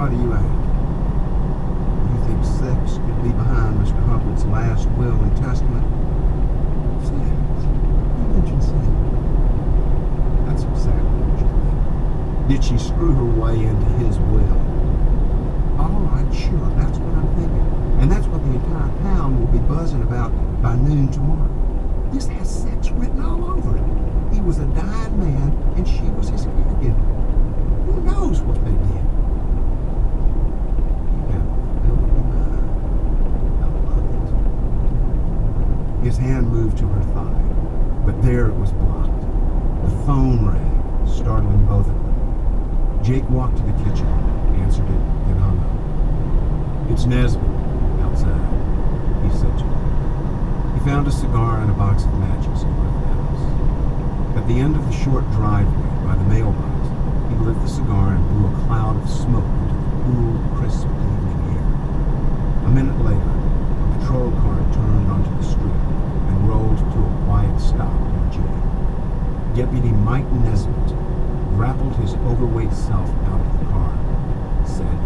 Why do you ask? You think sex could be behind Mr. Hubbard's last will and testament? Sex? You mentioned sex. That's exactly what you think. Did she screw her way into his will? All right, sure, that's what I'm thinking. And that's what the entire town will be buzzing about by noon tomorrow. This has sex written all over it. He was a dying man, and she was his caregiver. Who knows what they did? You have a filthy mind. I love it. His hand moved to her thigh, but there it was blocked. The phone rang, startling both of them. Jake walked to the kitchen, answered it, then hung up. It's Nesbitt, outside, he said to her. He found a cigar and a box of matches and left the house. At the end of the short driveway by the mailbox, he lit the cigar and blew a cloud of smoke into the cool, crisp evening air. A minute later, a patrol car turned onto the street and rolled to a quiet stop in jail. Deputy Mike Nesbitt grappled his overweight self out of the car, said,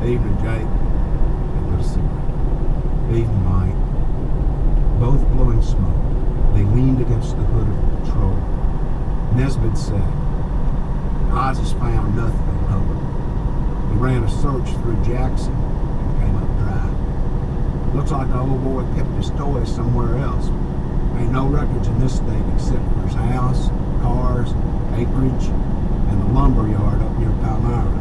Evening, Jake. And lit a cigarette. Evening, Mike. Both blowing smoke, they leaned against the hood of the patrol. Nesbitt said, Oz has found nothing on Hubbard. We ran a search through Jackson and came up dry. Looks like the old boy kept his toys somewhere else. Ain't no records in this state except for his house, cars, acreage, and the lumber yard up near Palmyra.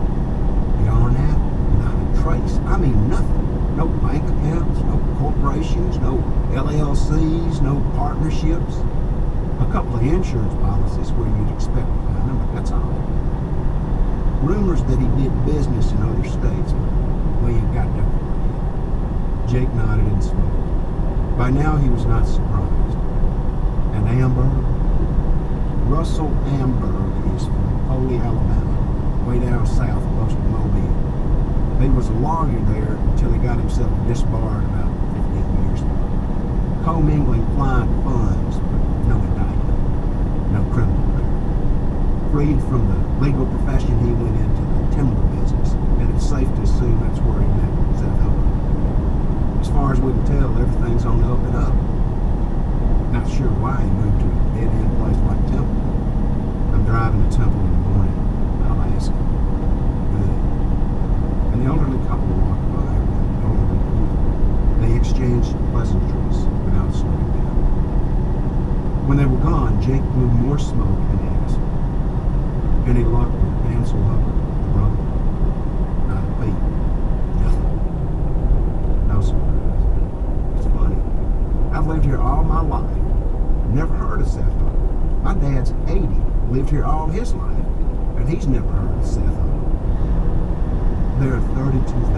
Beyond that, not a trace. I mean nothing. No bank accounts, no corporations, no LLCs, no partnerships. A couple of insurance policies where you'd expect to find them, but that's all. Rumors that he did business in other states, but we ain't got that far yet. Jake nodded and smoked. By now he was not surprised. And Amberg? Russell Amberg is from Foley, Alabama, way down south close to Mobile. He was a lawyer there until he got himself disbarred about 15 years ago. Commingling client funds, but no indictment, no criminal record. Freed from the legal profession, he went into the timber business, and it's safe to assume that's where he met Seth Hubbard. As far as we can tell, everything's on the up and up. Not sure why he moved to a dead-end place like Temple. I'm driving to Temple in the morning. I'll ask him. Good. And the elderly couple walked by with an elderly poodle. They exchanged pleasantries without slowing down. When they were gone, Jake blew more smoke and asked, Any luck with Ansel Hubbard, the brother? Not a beat. Nothing. No surprise. It's funny. I've lived here all my life. Never heard of Seth Hubbard. My dad's 80, lived here all his life, and he's never heard of Seth Hubbard. There are 32,000